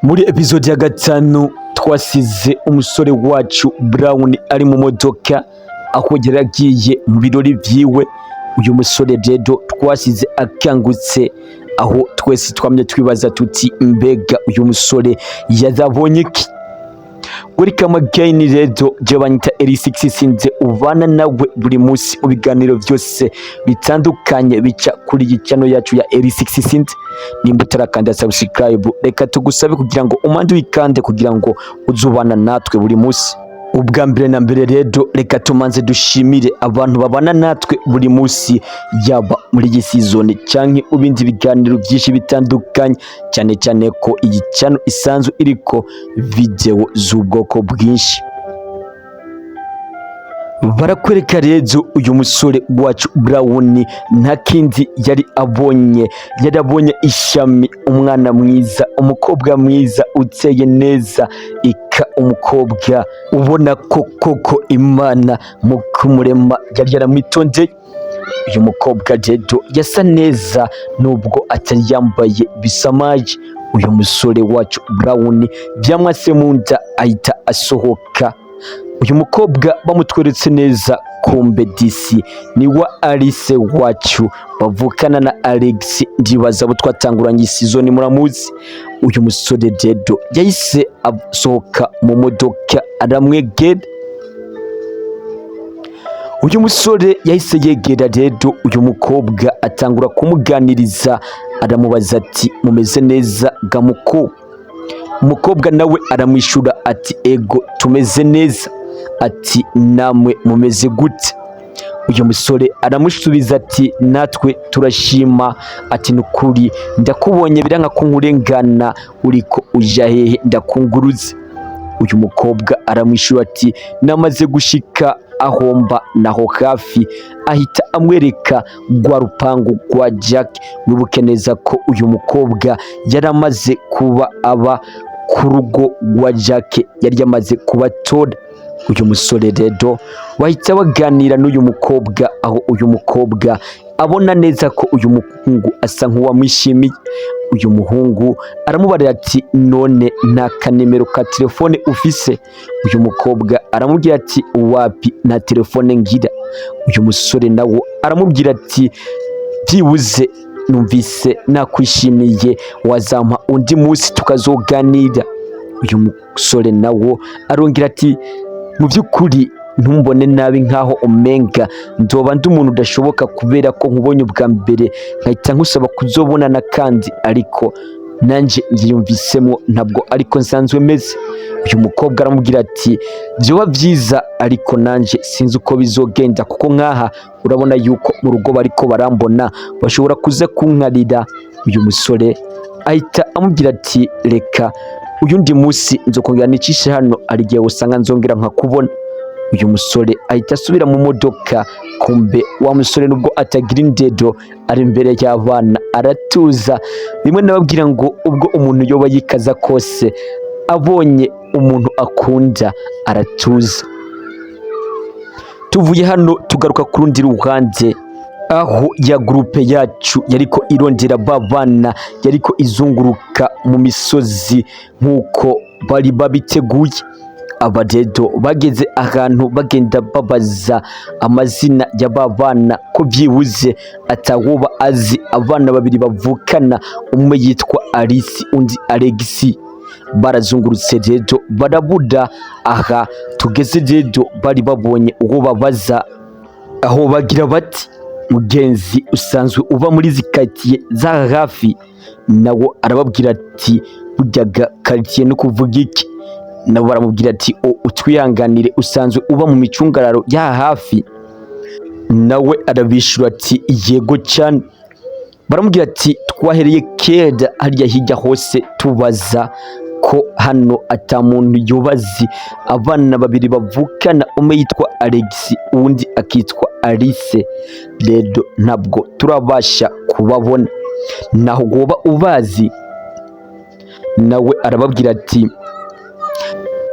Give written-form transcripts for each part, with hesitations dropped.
Muri episode ya gatanu twasize umusore wacu Brown ari mu modoka aho yaragiye mu birori vyiwe. Uyu musore rero twasize akangutse aho twese twamye twibaza tuti mbega uyu musore yazabonye iki. Welcome again rero jabanyita L6 sinze ubana nawe buri munsi mu biganiro byose bitandukanye bica kuri iyi channel yacu ya L6 sinze. Nimba utarakanda subscribe reka tugusabe kugira ngo umande wikande kugira ngo uzubana natwe buri munsi. Ubwa mbere na mbere rero reka tumanze dushimire abantu babana natwe buri munsi, yaba muri iyi season canke ubindi biganiro byinshi bitandukanye, cyane cyane ko iyi channel isanzwe iriko video z'ubwoko bwinshi. Barakwereka rero uyu musore wacu Brown nta kindi yarabonye ishami, umwana mwiza, umukobwa mwiza uteye neza, umukobwa ubona ko koko Imana mu kumurema yari yaramwitondeye. Uyu mukobwa rero yasa neza nubwo atari yambaye bisamaje. Uyu musore wacu Brown byamwase mu nda ahita asohoka. Uyu mukobwa bamutweretse neza kumbe DC ni wa Alice wacu bavukana na Alex, ndibaza abo twatanguranye season muramuzi. Uyu musore rero yahise asohoka mu modoka aramwegera. Uyu musore yahise yegera rero uyu mukobwa atangura kumuganiriza, aramubaza ati mumeze neza gamuko? Umukobwa nawe aramwishura ati ego tumeze neza. Ati namwe mumeze gute? Uyu musore aramusubiza ati natwe turashima. Ati nukuri ndakubonye biranga kunkurengana, uriko uja hehe ndakunguruze? Uyu mukobwa aramwishura ati namaze gushika ahomba naho hafi. Ahita amwereka rwa rupangu rwa Jack. Wibuke neza ko uyu mukobwa yaramaze kuba aba ku rugo rwa Jack, yari yamaze kubatora. Uyu musore rero wahita baganira n'uyu mukobwa, aho uyu mukobwa abona neza ko uyu muhungu asa nk'uwamwishimiye. Uyu muhungu aramubarira ati none nta kanimero ka telefone ufise? Uyu mukobwa aramubwira ati wapi nta telefone ngira. Uyu musore nawo aramubwira ati byibuze numvise nakwishimiye wazampa undi munsi tukazoganira. Uyu musore nawo arongera ati mu by'ukuri ntumbone nabi nkaho umenga ndoba ndi umuntu udashoboka kubera ko nkubonye ubwa mbere nkahita nkusaba kuzobonana kandi ariko nanje ngiyumvisemo ntabwo ariko nsanzwe meze. Uyu mukobwa aramubwira ati byoba byiza ariko nanje sinzi uko bizogenda, kuko nkaha urabona yuko mu rugo bariko barambona bashobora kuza kunkarira. Uyu musore ahita amubwira ati reka uyundi munsi nzokongera nicishe hano, arigiye usanga nzongera nkakubona. Uyu musore ahita asubira mu modoka. Kumbe wa musore nubwo atagira indedo ari imbere y'abana aratuza. Rimwe nababwira ngo ubwo umuntu yoba yikaza kose abonye umuntu akunda aratuza. Tuvuye hano tugaruka ku rundi ruhande, aho ya groupe yacu yariko irondera babana, yariko izunguruka mu misozi nkuko bari babiteguye. Abadedo bageze ahantu bagenda babaza amazina ya babana ko byibuze atawoba azi abana babiri bavukana, umwe yitwa Alice undi Alex. Barazungurutse rero barabuda. Aha tugeze rero bari babonye uwo babaza, aho bagira bati mugenzi usanzwe uva muri zikatiye za hafi? Nawo arababwira ati buryaga quartier no kuvuga iki? Nabo baramubwira ati utwihanganire usanzwe uba mu micungararo ya hafi? Nawe arabishura ati yego cyane. Baramubwira ati twahereye kera hariya hirya hose tubaza ko hano ata muntu yubazi abana babiri bavukana, umwe yitwa Alex undi akitwa Alice. Rero ntabwo turabasha kubabona, naho goba ubazi? Nawe arababwira ati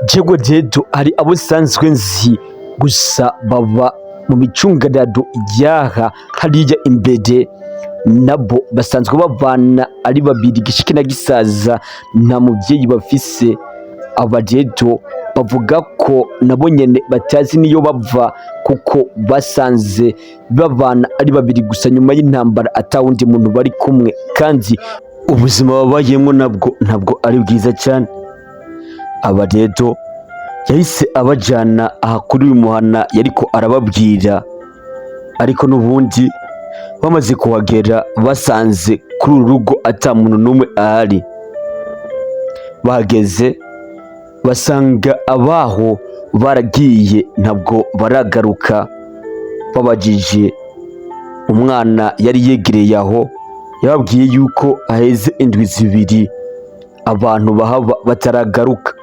jewe rero hari abo sanzwe nzi, gusa baba mu micungararo yaha hariya imbere nabo basanzwe babana ari babiri gishiki na gisaza nta mubyeyi bafise. Aba rero bavuga ko nabo nyene batazi niyo bava kuko basanze babana ari babiri gusa nyuma y'intambara atawundi muntu bari kumwe, kandi ubuzima babayemo ntabwo ari bwiza cyane. Aba rero yahise abajana aha kuri uyu muhana yariko arababwira, ariko n'ubundi bamaze kuhagera basanze kuri uru rugo ata muntu n'umwe ahari. Bahageze basanga abaho baragiye ntabwo baragaruka. Babajije umwana yari yegereye aho, yababwiye yuko haheze indwi zibiri abantu bahaba bataragaruka.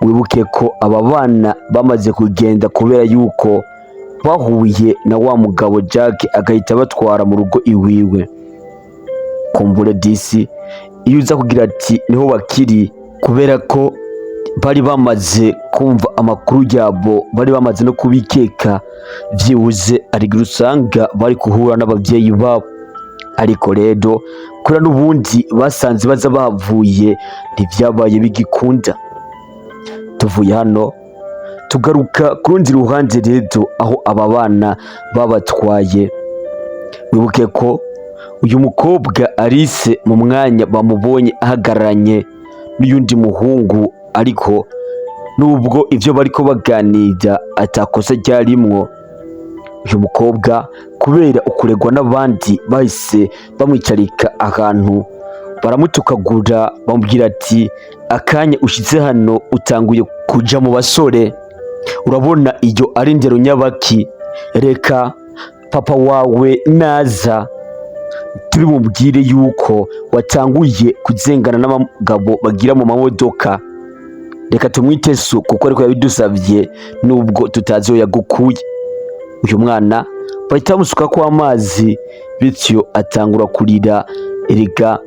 Wibuke ko aba bana bamaze kugenda kubera yuko bahuye na wa mugabo Jack agahita batwara mu rugo iwiwe. Kumbure disi iyo uza kugira ati niho bakiri, kubera ko bari bamaze kumva amakuru yabo, bari bamaze no kubikeka, byibuze arigira usanga bari kuhura n'ababyeyi babo. Ariko rero kuri n'ubundi basanze baza bavuye ntivyabaye bigikunda. Tuvuye hano tugaruka ku rundi ruhande rero aho aba bana babatwaye. Wibuke ko uyu mukobwa Alice mu mwanya bamubonye ahagararanye n'uyundi muhungu, ariko nubwo ivyo bariko baganira atakosa ryarimwo, uyu mukobwa kubera ukuregwa n'abandi bahise bamwicarika ahantu baramutukagura, bamubwira ati akanya ushize hano utanguye kuja mu basore, urabona iyo ari ndero nyabaki, reka papa wawe naza turi mubwire yuko watanguye kuzengana n'abagabo bagira mu mamodoka, reka tumwite so kuko ariko yabidusavye nubwo tutazi aho yagukuye. Uyu mwana bahita bamusuka ko amazi, bityo atangura kurira. Erega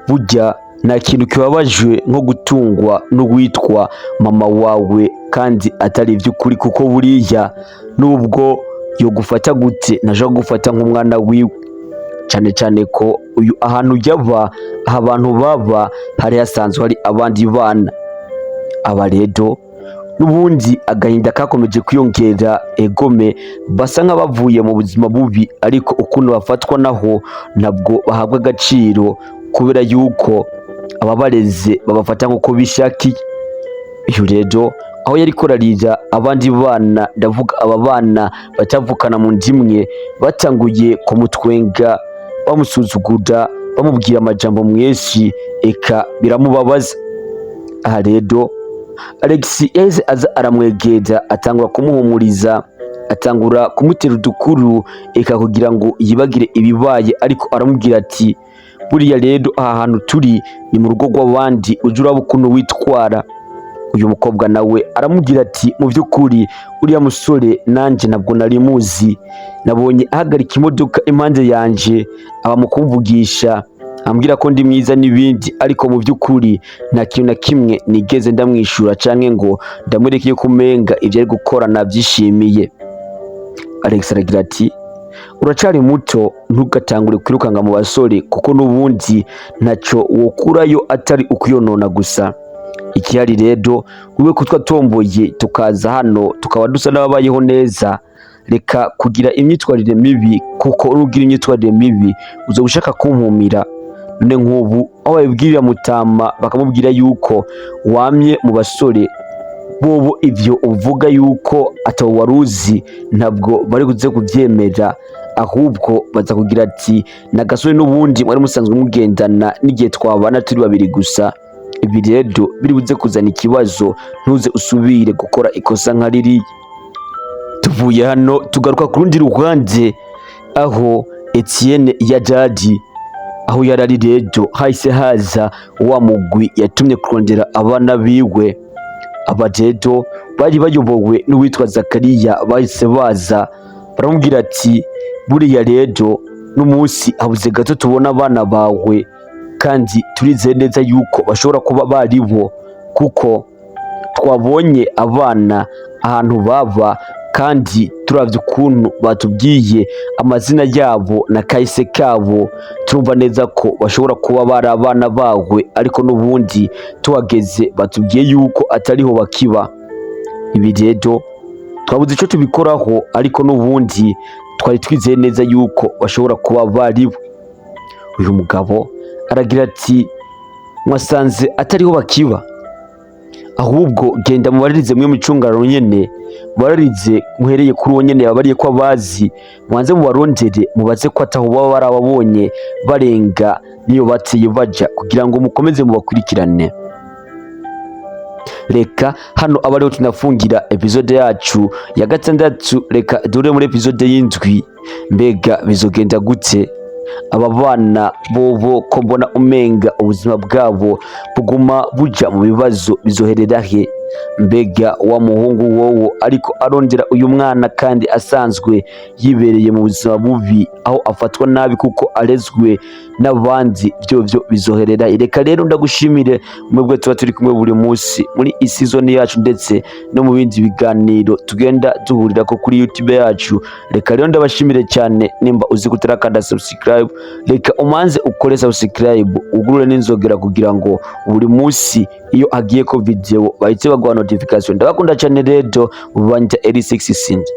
burya nta kintu kibabajwe nko gutungwa n'uwitwa mama wawe kandi atari iby'ukuri, kuko buriya nubwo yo gufata gute naje gufata nk'umwana wiwe, cyane cyane ko uyu ahantu yaba aha abantu baba hari hasanzwe hari abandi bana. Aba rero n'ubundi agahinda kakomeje kwiyongera, egome basa nk'abavuye mu buzima bubi, ariko ukuntu bafatwa naho ntabwo bahabwa agaciro kubera yuko ababareze babafata nk'uko bishakiye. Uyu rero aho yari korarira abandi bana, ndavuga aba bana batavukana mu ndimwe, batanguye kumutwenga bamusuzugura, bamubwira amajambo menshi, eka biramubabaza. Aha rero Alex yahise aza aramwegera, atangura kumuhumuriza, atangura kumutera udukuru, eka kugira ngo yibagire ibibaye, ariko aramubwira ati buriya rero aha hantu turi ni mu rugo rw'abandi, uje uraba ukuntu witwara. Uyu mukobwa nawe aramubwira ati mu by'ukuri uriya musore nanje ntabwo nari muzi, nabonye ahagarika imodoka impande yanje aba mu kumvugisha ambwira ko ndi mwiza n'ibindi, ariko mu by'ukuri nta kintu na kimwe nigeze ndamwishura canke ngo ndamwereke yo kumenga ibyo ari gukora nabyishimiye. Alex aragira ati uracari muto, ntugatangure kwirukanga mu basore, kuko n'ubundi ntacyo wokurayo atari ukuyonona gusa. Ikihari rero wewe kutwa tomboye tukaza hano tukaba dusa n'ababayeho neza, reka kugira imyitwarire mibi, kuko urugira imyitwarire mibi uzo gushaka kumpumira. None nk'ubu aho babibwirira Mutama bakamubwira yuko wamye mu basore, bobo ivyo uvuga yuko atawo waruzi ntabwo bari kuze kuvyemera, ahubwo baza kugira ati nagasore n'ubundi mwari musanzwe mugendana n'igihe twabana turi babiri gusa. Ibi rero biri buze kuzana ikibazo, ntuze usubire gukora ikosa nka ririya. Tuvuye hano tugaruka ku rundi ruhande aho Etienne ya Jadi, aho yarari rero hahise haza wa mugwi yatumye kurondera abana biwe. Aba rero bari bayobowe n'uwitwa Zakariya, bahise baza baramubwira ati buriya rero n'umunsi habuze gato tubona abana bawe, kandi turizeye neza yuko bashobora kuba baribo, kuko twabonye abana ahantu baba kandi turavye ukuntu batubwiye amazina yabo na kahise kabo turumva neza ko bashobora kuba bari abana bawe, ariko n'ubundi tuhageze batubwiye yuko atariho bakiba. Ibi rero twabuze ico tubikoraho, ariko n'ubundi twari twizeye neza yuko bashobora kuba baribo. Uyu mugabo aragira ati mwasanze atariho bakiba, ahubwo genda mubaririze mwe micungararo nyene, mubaririze muhereye kuri uwo nyene yabariye ko abazi, mwanze mubarondere mubaze ko ataho baba barababonye barenga niyo bateye baja, kugira ngo mukomeze mubakurikirane. Reka hano aba ariho tunafungira episode yacu ya gatandatu. Reka dure muri episode y'indwi, mbega bizogenda gute? Aba bana bobo ko mbona umenga ubuzima bwabo buguma buja mu bibazo, bizoherera he? Mbega wa muhungu wowo ariko arondera uyu mwana kandi asanzwe yibereye mu buzima bubi, aho afatwa nabi kuko arezwe n'abandi, byo bizoherera. Reka rero ndagushimire mwebwe tuba turi kumwe buri munsi muri season yacu, ndetse no mu bindi biganiro tugenda duhurira ko kuri YouTube yacu. Reka rero ndabashimire cyane. Nimba uzi kutarakanda subscribe, reka umanze ukore subscribe, ugurure n'inzogera kugira ngo buri munsi iyo agiye ko video bahite baguha notification. Ndabakunda cyane rero, ubanje Eli 6 Sinja.